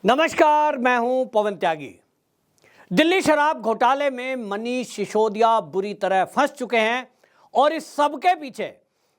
नमस्कार, मैं हूं पवन त्यागी। दिल्ली शराब घोटाले में मनीष सिसोदिया बुरी तरह फंस चुके हैं और इस सब के पीछे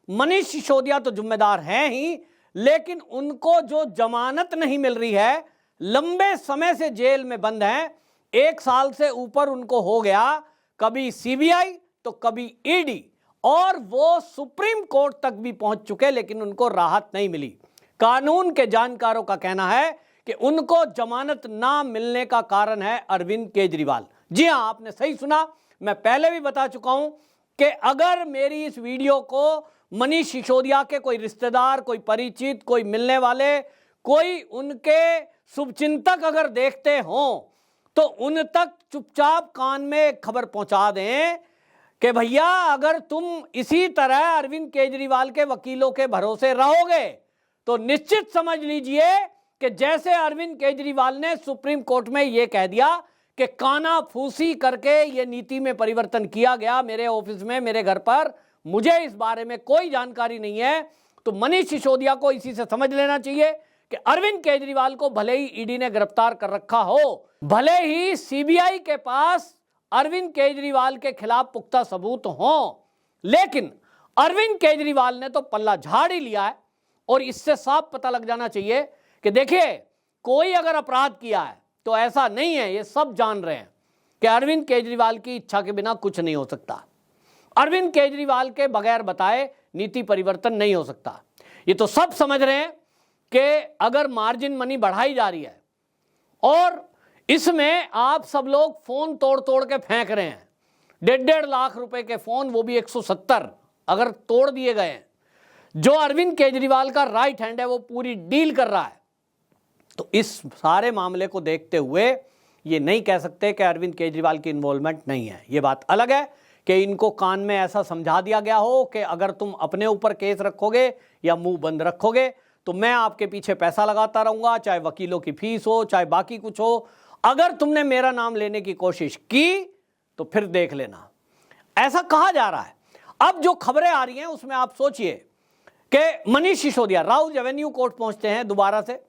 मनीष सिसोदिया तो जिम्मेदार हैं ही, लेकिन उनको जो जमानत नहीं मिल रही है, लंबे समय से जेल में बंद हैं, 1 साल से ऊपर उनको हो गया, कभी सीबीआई तो कभी ईडी, और वो सुप्रीम कोर्ट तक भी पहुंच चुके, लेकिन उनको राहत नहीं मिली। कानून के जानकारों का कहना है कि उनको जमानत ना मिलने का कारण है अरविंद केजरीवाल। जी हां, आपने सही सुना। मैं पहले भी बता चुका हूं कि अगर मेरी इस वीडियो को मनीष सिसोदिया के कोई रिश्तेदार, कोई परिचित, कोई मिलने वाले, कोई उनके शुभचिंतक अगर देखते हों तो उन तक चुपचाप कान में खबर पहुंचा दें कि भैया, अगर तुम इसी तरह अरविंद केजरीवाल के वकीलों के भरोसे रहोगे तो निश्चित समझ लीजिए कि जैसे अरविंद केजरीवाल ने सुप्रीम कोर्ट में यह कह दिया कि कानाफूसी करके ये नीति में परिवर्तन किया गया मेरे ऑफिस में, मेरे घर पर, मुझे इस बारे में कोई जानकारी नहीं है, तो मनीष सिसोदिया को इसी से समझ लेना चाहिए कि अरविंद केजरीवाल को भले ही ईडी ने गिरफ्तार कर रखा हो, भले ही सीबीआई के पास अरविंद केजरीवाल के खिलाफ पुख्ता सबूत हों, लेकिन अरविंद केजरीवाल ने तो पल्ला झाड़ ही लिया है। और इससे साफ पता लग जाना चाहिए कि देखिए, कोई अगर अपराध किया है तो ऐसा नहीं है, ये सब जान रहे हैं कि अरविंद केजरीवाल की इच्छा के बिना कुछ नहीं हो सकता। अरविंद केजरीवाल के बगैर बताए नीति परिवर्तन नहीं हो सकता। ये तो सब समझ रहे हैं कि अगर मार्जिन मनी बढ़ाई जा रही है और इसमें आप सब लोग फोन तोड़ तोड़ के फेंक रहे हैं, 1.5 लाख रुपए के फोन, वो भी 170 अगर तोड़ दिए गए हैं, जो अरविंद केजरीवाल का राइट हैंड है वो पूरी डील कर रहा है, तो इस सारे मामले को देखते हुए ये नहीं कह सकते कि अरविंद केजरीवाल की इन्वॉल्वमेंट नहीं है। ये बात अलग है कि इनको कान में ऐसा समझा दिया गया हो कि अगर तुम अपने ऊपर केस रखोगे या मुंह बंद रखोगे तो मैं आपके पीछे पैसा लगाता रहूंगा, चाहे वकीलों की फीस हो, चाहे बाकी कुछ हो। अगर तुमने मेरा नाम लेने की कोशिश की तो फिर देख लेना, ऐसा कहा जा रहा है। अब जो खबरें आ रही हैं उसमें आप सोचिए कि मनीष सिसोदिया राउज एवेन्यू कोर्ट पहुंचते हैं दोबारा से,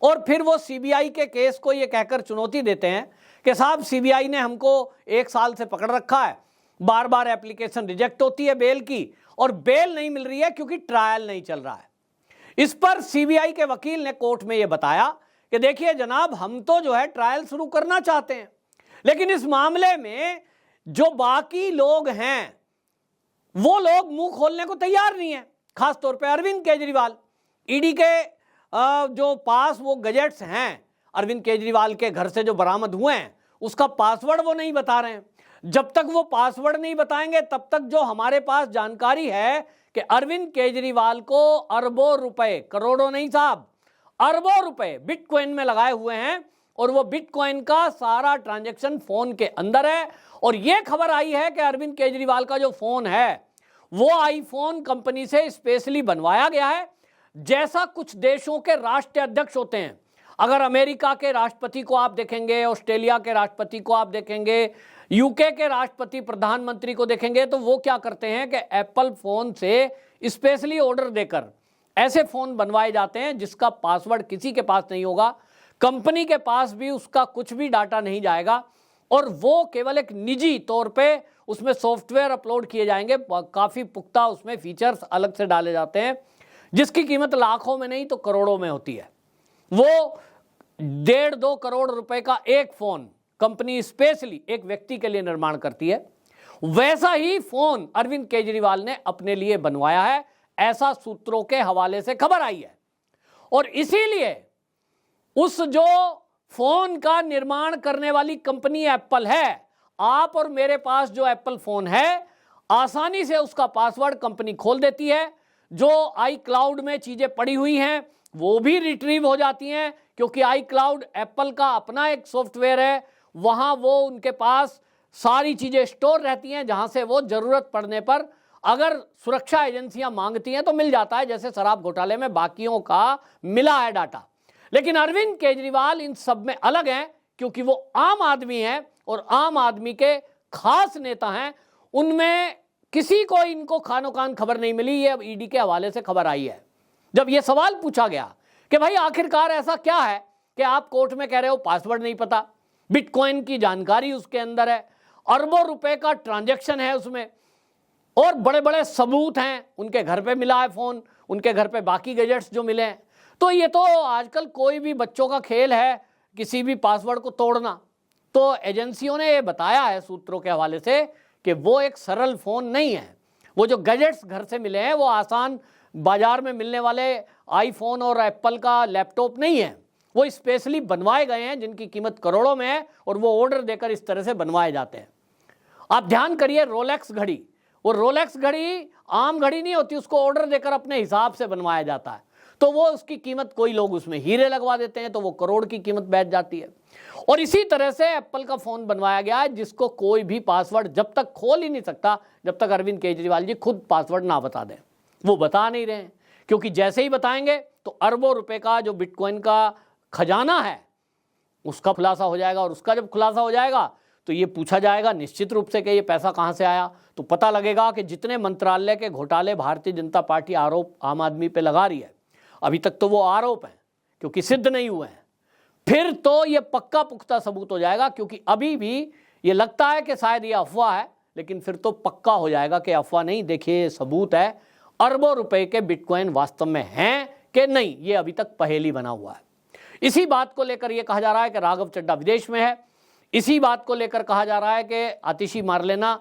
और फिर वो सीबीआई के केस को ये कहकर चुनौती देते हैं कि साहब, सीबीआई ने हमको 1 साल से पकड़ रखा है, बार बार एप्लीकेशन रिजेक्ट होती है बेल की, और बेल नहीं मिल रही है क्योंकि ट्रायल नहीं चल रहा है। इस पर सीबीआई के वकील ने कोर्ट में ये बताया कि देखिए जनाब, हम तो जो है ट्रायल शुरू करना चाहते हैं, लेकिन इस मामले में जो बाकी लोग हैं वो लोग मुंह खोलने को तैयार नहीं है, खासतौर पे अरविंद केजरीवाल। ईडी के जो पास वो गजेट्स हैं अरविंद केजरीवाल के घर से जो बरामद हुए हैं, उसका पासवर्ड वो नहीं बता रहे हैं। जब तक वो पासवर्ड नहीं बताएंगे तब तक जो हमारे पास जानकारी है कि अरविंद केजरीवाल को अरबों रुपए, करोड़ों नहीं साहब, अरबों रुपए बिटकॉइन में लगाए हुए हैं, और वो बिटकॉइन का सारा ट्रांजैक्शन फोन के अंदर है। और ये खबर आई है कि अरविंद केजरीवाल का जो फोन है वो आईफोन कंपनी से स्पेशली बनवाया गया है, जैसा कुछ देशों के राष्ट्रीय अध्यक्ष होते हैं। अगर अमेरिका के राष्ट्रपति को आप देखेंगे, ऑस्ट्रेलिया के राष्ट्रपति को आप देखेंगे, यूके के राष्ट्रपति प्रधानमंत्री को देखेंगे, तो वो क्या करते हैं कि एप्पल फोन से स्पेशली ऑर्डर देकर ऐसे फोन बनवाए जाते हैं जिसका पासवर्ड किसी के पास नहीं होगा, कंपनी के पास भी उसका कुछ भी डाटा नहीं जाएगा, और वो केवल एक निजी तौर पे उसमें सॉफ्टवेयर अपलोड किए जाएंगे। काफी पुख्ता उसमें फीचर्स अलग से डाले जाते हैं जिसकी कीमत लाखों में नहीं तो करोड़ों में होती है। वो 1.5-2 करोड़ रुपए का एक फोन कंपनी स्पेशली एक व्यक्ति के लिए निर्माण करती है। वैसा ही फोन अरविंद केजरीवाल ने अपने लिए बनवाया है, ऐसा सूत्रों के हवाले से खबर आई है। और इसीलिए उस जो फोन का निर्माण करने वाली कंपनी एप्पल है, आप और मेरे पास जो एप्पल फोन है, आसानी से उसका पासवर्ड कंपनी खोल देती है। जो आई क्लाउड में चीजें पड़ी हुई हैं वो भी रिट्रीव हो जाती हैं, क्योंकि आई क्लाउड एप्पल का अपना एक सॉफ्टवेयर है, वहां वो उनके पास सारी चीजें स्टोर रहती हैं, जहां से वो जरूरत पड़ने पर अगर सुरक्षा एजेंसियां मांगती हैं तो मिल जाता है, जैसे शराब घोटाले में बाकियों का मिला है डाटा। लेकिन अरविंद केजरीवाल इन सब में अलग हैं, क्योंकि वो आम आदमी हैं और आम आदमी के खास नेता हैं। उनमें किसी को इनको खानो कान खबर नहीं मिली, ये अब ईडी के हवाले से खबर आई है। जब ये सवाल पूछा गया कि भाई आखिरकार ऐसा क्या है कि आप कोर्ट में कह रहे हो पासवर्ड नहीं पता, बिटकॉइन की जानकारी उसके अंदर है, अरबों रुपए का ट्रांजैक्शन है उसमें, और बड़े बड़े सबूत हैं, उनके घर पे मिला है फोन, उनके घर पे बाकी गैजेट्स जो मिले हैं। तो ये तो आजकल कोई भी बच्चों का खेल है किसी भी पासवर्ड को तोड़ना। तो एजेंसियों ने ये बताया है सूत्रों के हवाले से कि वो एक सरल फोन नहीं है, वो जो गैजेट्स घर से मिले हैं वो आसान बाजार में मिलने वाले आईफोन और एप्पल का लैपटॉप नहीं है, वो स्पेशली बनवाए गए हैं जिनकी कीमत करोड़ों में है और वो ऑर्डर देकर इस तरह से बनवाए जाते हैं। आप ध्यान करिए, रोलेक्स घड़ी, वो रोलेक्स घड़ी आम घड़ी नहीं होती, उसको ऑर्डर देकर अपने हिसाब से बनवाया जाता है, तो वो उसकी कीमत, कोई लोग उसमें हीरे लगवा देते हैं तो वो करोड़ की कीमत बैठ जाती है। और इसी तरह से एप्पल का फोन बनवाया गया है जिसको कोई भी पासवर्ड जब तक खोल ही नहीं सकता जब तक अरविंद केजरीवाल जी खुद पासवर्ड ना बता दें। वो बता नहीं रहे हैं, क्योंकि जैसे ही बताएंगे तो अरबों रुपए का जो बिटकॉइन का खजाना है उसका खुलासा हो जाएगा, और उसका जब खुलासा हो जाएगा तो ये पूछा जाएगा निश्चित रूप से कि ये पैसा कहां से आया। तो पता लगेगा कि जितने मंत्रालय के घोटाले भारतीय जनता पार्टी आरोप आम आदमी पे लगा रही है, अभी तक तो वो आरोप हैं क्योंकि सिद्ध नहीं हुए हैं, फिर तो ये पक्का पुख्ता सबूत हो जाएगा। क्योंकि अभी भी ये लगता है कि शायद ये अफवाह है, लेकिन फिर तो पक्का हो जाएगा कि अफवाह नहीं, देखिए सबूत है, अरबों रुपए के बिटकॉइन वास्तव में हैं कि नहीं, ये अभी तक पहेली बना हुआ है। इसी बात को लेकर यह कहा जा रहा है कि राघव चड्ढा विदेश में है, इसी बात को लेकर कहा जा रहा है कि आतिशी मारलेना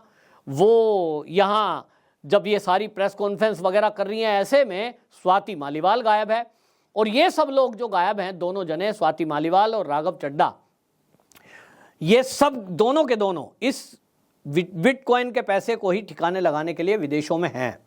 वो यहां जब ये सारी प्रेस कॉन्फ्रेंस वगैरह कर रही हैं, ऐसे में स्वाति मालीवाल गायब है। और ये सब लोग जो गायब हैं, दोनों जने, स्वाति मालीवाल और राघव चड्ढा, ये सब दोनों के दोनों इस बिटकॉइन के पैसे को ही ठिकाने लगाने के लिए विदेशों में हैं।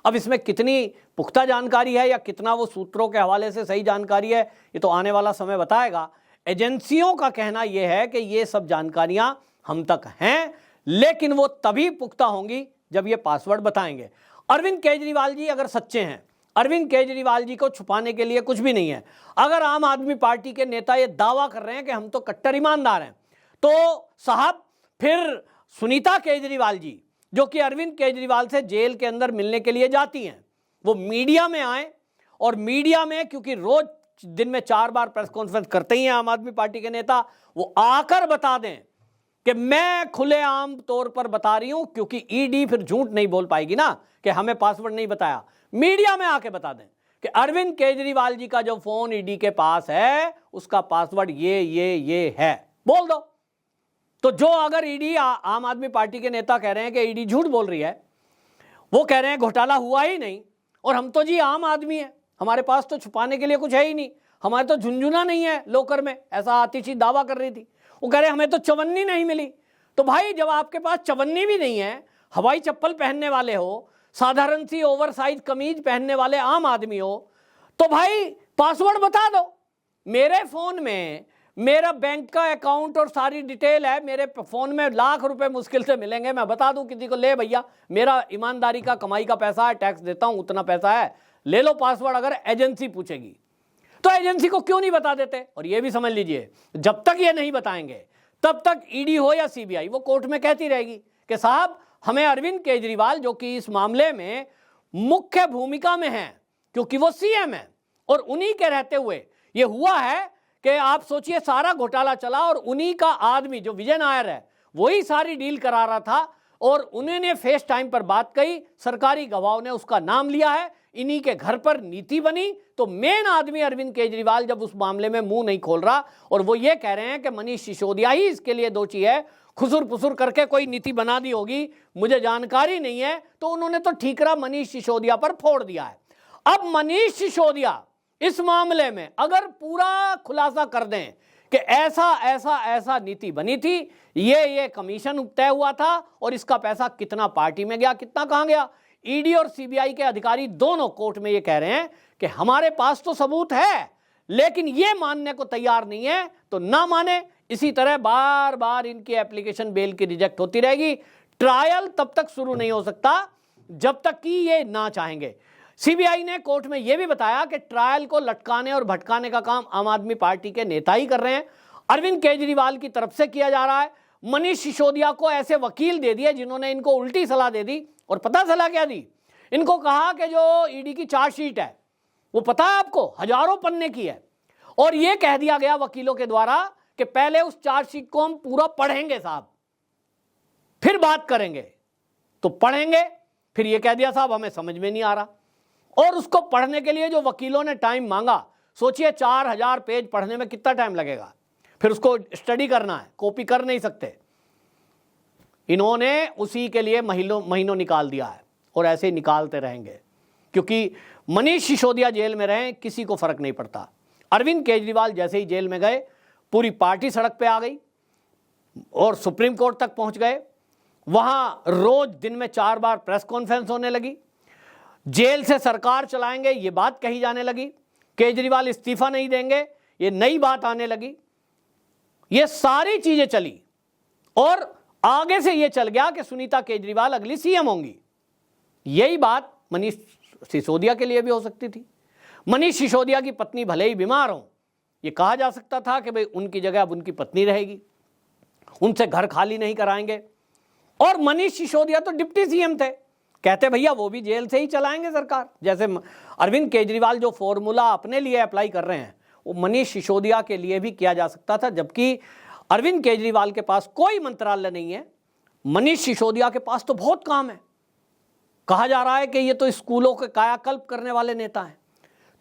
अब इसमें कितनी पुख्ता जानकारी है या कितना वो सूत्रों के हवाले से सही जानकारी है, ये तो आने वाला समय बताएगा। एजेंसियों का कहना यह है कि ये सब जानकारियां हम तक हैं, लेकिन वो तभी पुख्ता होंगी जब ये पासवर्ड बताएंगे। अरविंद केजरीवाल जी अगर सच्चे हैं, अरविंद केजरीवाल जी को छुपाने के लिए कुछ भी नहीं है। अगर आम आदमी पार्टी के नेता ये दावा कर रहे हैं कि हम तो कट्टर ईमानदार हैं, तो साहब फिर सुनीता केजरीवाल जी जो कि अरविंद केजरीवाल से जेल के अंदर मिलने के लिए जाती हैं, वो मीडिया में आए, और मीडिया में क्योंकि रोज दिन में 4 बार प्रेस कॉन्फ्रेंस करते ही हैं आम आदमी पार्टी के नेता, वो आकर बता दें कि मैं खुलेआम तौर पर बता रही हूं, क्योंकि ईडी फिर झूठ नहीं बोल पाएगी ना कि हमें पासवर्ड नहीं बताया। मीडिया में आके बता दें कि अरविंद केजरीवाल जी का जो फोन ईडी के पास है उसका पासवर्ड ये है, बोल दो। तो जो अगर ईडी, आम आदमी पार्टी के नेता कह रहे हैं कि ईडी झूठ बोल रही है, वो कह रहे हैं घोटाला हुआ ही नहीं, और हम तो जी आम आदमी है, हमारे पास तो छुपाने के लिए कुछ है ही नहीं, हमारे तो झुंझुना नहीं है लोकर में, ऐसा आतिशी दावा कर रही थी। वो कह रहे हमें तो चवन्नी नहीं मिली। तो भाई जब आपके पास चवन्नी भी नहीं है, हवाई चप्पल पहनने वाले हो, साधारण सी ओवरसाइज कमीज पहनने वाले आम आदमी हो, तो भाई पासवर्ड बता दो। मेरे फोन में मेरा बैंक का अकाउंट और सारी डिटेल है, मेरे फोन में लाख रुपए मुश्किल से मिलेंगे, मैं बता दूं किसी को, ले भैया मेरा ईमानदारी का कमाई का पैसा है, टैक्स देता हूं, उतना पैसा है, ले लो पासवर्ड। अगर एजेंसी पूछेगी तो एजेंसी को क्यों नहीं बता देते? और ये भी समझ लीजिए, जब तक ये नहीं बताएंगे तब तक ईडी हो या सीबीआई वो कोर्ट में कहती रहेगी कि साहब हमें अरविंद केजरीवाल, जो कि इस मामले में मुख्य भूमिका में है क्योंकि वो सीएम है, और उन्हीं के रहते हुए ये हुआ है कि आप सोचिए सारा घोटाला चला और उन्हीं का आदमी जो विजय नायर है वही सारी डील करा रहा था, और उन्होंने फेस टाइम पर बात कही, सरकारी गवाहों ने उसका नाम लिया है, इन्हीं के घर पर नीति बनी। तो मेन आदमी अरविंद केजरीवाल जब उस मामले में मुंह नहीं खोल रहा, और वो ये कह रहे हैं कि मनीष सिसोदिया ही इसके लिए दोषी है, खुसुर फुसुर करके कोई नीति बना दी होगी, मुझे जानकारी नहीं है, तो उन्होंने तो ठीकरा मनीष सिसोदिया पर फोड़ दिया है। अब मनीष सिसोदिया इस मामले में अगर पूरा खुलासा कर दें कि ऐसा ऐसा ऐसा नीति बनी थी, ये कमीशन तय हुआ था, और इसका पैसा कितना पार्टी में गया, कितना कहां गया, ईडी और सीबीआई के अधिकारी दोनों कोर्ट में ये कह रहे हैं कि हमारे पास तो सबूत है, लेकिन ये मानने को तैयार नहीं है, तो ना माने। इसी तरह बार बार इनकी एप्लीकेशन बेल की रिजेक्ट होती रहेगी। ट्रायल तब तक शुरू नहीं हो सकता जब तक कि ये ना चाहेंगे। सीबीआई ने कोर्ट में यह भी बताया कि ट्रायल को लटकाने और भटकाने का काम आम आदमी पार्टी के नेता ही कर रहे हैं, अरविंद केजरीवाल की तरफ से किया जा रहा है। मनीष सिसोदिया को ऐसे वकील दे दिए जिन्होंने इनको उल्टी सलाह दे दी, और पता सलाह क्या दी, इनको कहा कि जो ईडी की चार्जशीट है वो पता है आपको हजारों पन्ने की है, और यह कह दिया गया वकीलों के द्वारा कि पहले उस चार्जशीट को हम पूरा पढ़ेंगे साहब, फिर बात करेंगे। तो पढ़ेंगे, फिर यह कह दिया साहब हमें समझ में नहीं आ रहा। और उसको पढ़ने के लिए जो वकीलों ने टाइम मांगा, सोचिए 4000 पेज पढ़ने में कितना टाइम लगेगा, फिर उसको स्टडी करना है, कॉपी कर नहीं सकते। इन्होंने उसी के लिए महीनों निकाल दिया है और ऐसे ही निकालते रहेंगे, क्योंकि मनीष सिसोदिया जेल में रहे किसी को फर्क नहीं पड़ता। अरविंद केजरीवाल जैसे ही जेल में गए, पूरी पार्टी सड़क पे आ गई और सुप्रीम कोर्ट तक पहुंच गए। वहां रोज दिन में 4 बार प्रेस कॉन्फ्रेंस होने लगी। जेल से सरकार चलाएंगे ये बात कही जाने लगी। केजरीवाल इस्तीफा नहीं देंगे ये नई बात आने लगी। ये सारी चीजें चली और आगे से ये चल गया कि सुनीता केजरीवाल अगली सीएम होंगी। यही बात मनीष सिसोदिया के लिए भी हो सकती थी। मनीष सिसोदिया की पत्नी भले ही बीमार हो, ये कहा जा सकता था कि भाई उनकी जगह अब उनकी पत्नी रहेगी, उनसे घर खाली नहीं कराएंगे। और मनीष सिसोदिया तो डिप्टी सीएम थे, कहते भैया वो भी जेल से ही चलाएंगे सरकार। जैसे अरविंद केजरीवाल जो फॉर्मूला अपने लिए अप्लाई कर रहे हैं वो मनीष सिसोदिया के लिए भी किया जा सकता था, जबकि अरविंद केजरीवाल के पास कोई मंत्रालय नहीं है, मनीष सिसोदिया के पास तो बहुत काम है। कहा जा रहा है कि ये तो स्कूलों के कायाकल्प करने वाले नेता हैं।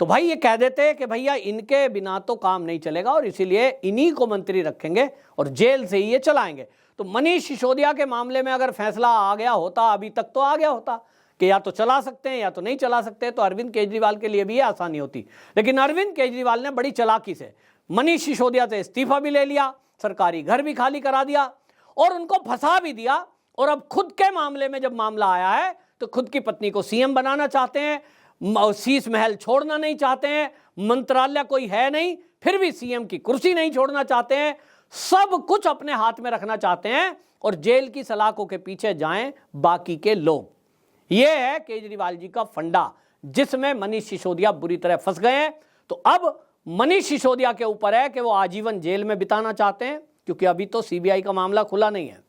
तो भाई ये कह देते हैं कि भैया इनके बिना तो काम नहीं चलेगा और इसीलिए इन्हीं को मंत्री रखेंगे और जेल से ही ये चलाएंगे। तो मनीष सिसोदिया के मामले में अगर फैसला आ गया होता, अभी तक तो आ गया होता कि या तो चला सकते हैं या तो नहीं चला सकते, तो अरविंद केजरीवाल के लिए भी ये आसानी होती। लेकिन अरविंद केजरीवाल ने बड़ी चालाकी से मनीष सिसोदिया से इस्तीफा भी ले लिया, सरकारी घर भी खाली करा दिया और उनको फंसा भी दिया। और अब खुद के मामले में जब मामला आया है तो खुद की पत्नी को सीएम बनाना चाहते हैं, शीश महल छोड़ना नहीं चाहते हैं, मंत्रालय कोई है नहीं फिर भी सीएम की कुर्सी नहीं छोड़ना चाहते हैं, सब कुछ अपने हाथ में रखना चाहते हैं और जेल की सलाखों के पीछे जाएं बाकी के लोग। यह है केजरीवाल जी का फंडा, जिसमें मनीष सिसोदिया बुरी तरह फंस गए हैं। तो अब मनीष सिसोदिया के ऊपर है कि वो आजीवन जेल में बिताना चाहते हैं, क्योंकि अभी तो सीबीआई का मामला खुला नहीं है,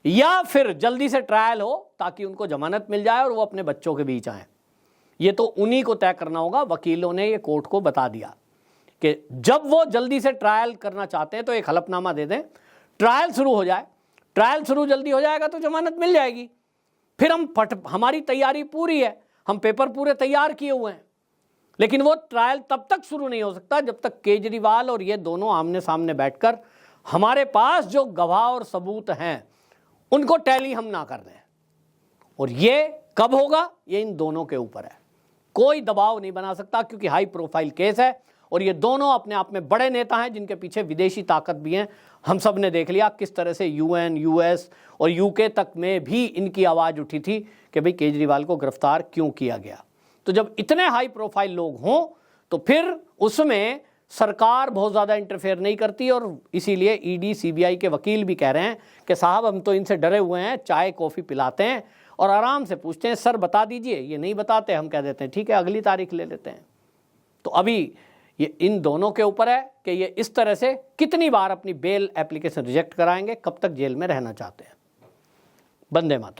या फिर जल्दी से ट्रायल हो ताकि उनको जमानत मिल जाए और वो अपने बच्चों के बीच आए। ये तो उन्हीं को तय करना होगा। वकीलों ने ये कोर्ट को बता दिया कि जब वो जल्दी से ट्रायल करना चाहते हैं तो एक हलफनामा दे दें, ट्रायल शुरू हो जाए, ट्रायल शुरू जल्दी हो जाएगा तो जमानत मिल जाएगी। फिर हमारी तैयारी पूरी है, हम पेपर पूरे तैयार किए हुए हैं। लेकिन वो ट्रायल तब तक शुरू नहीं हो सकता जब तक केजरीवाल और ये दोनों आमने सामने बैठकर हमारे पास जो गवाह और सबूत हैं उनको टैली हम ना कर दें। और ये कब होगा, ये इन दोनों के ऊपर है। कोई दबाव नहीं बना सकता क्योंकि हाई प्रोफाइल केस है और ये दोनों अपने आप में बड़े नेता हैं जिनके पीछे विदेशी ताकत भी हैं। हम सब ने देख लिया किस तरह से यूएन, यूएस और यूके तक में भी इनकी आवाज़ उठी थी कि भाई केजरीवाल को गिरफ्तार क्यों किया गया। तो जब इतने हाई प्रोफाइल लोग हों तो फिर उसमें सरकार बहुत ज़्यादा इंटरफेयर नहीं करती। और इसीलिए ईडी, सीबीआई के वकील भी कह रहे हैं कि साहब हम तो इनसे डरे हुए हैं, चाय कॉफ़ी पिलाते हैं और आराम से पूछते हैं सर बता दीजिए, ये नहीं बताते, हम कह देते हैं ठीक है अगली तारीख ले लेते हैं। तो अभी ये इन दोनों के ऊपर है कि ये इस तरह से कितनी बार अपनी बेल एप्लीकेशन रिजेक्ट कराएंगे, कब तक जेल में रहना चाहते हैं। वंदे मातरम।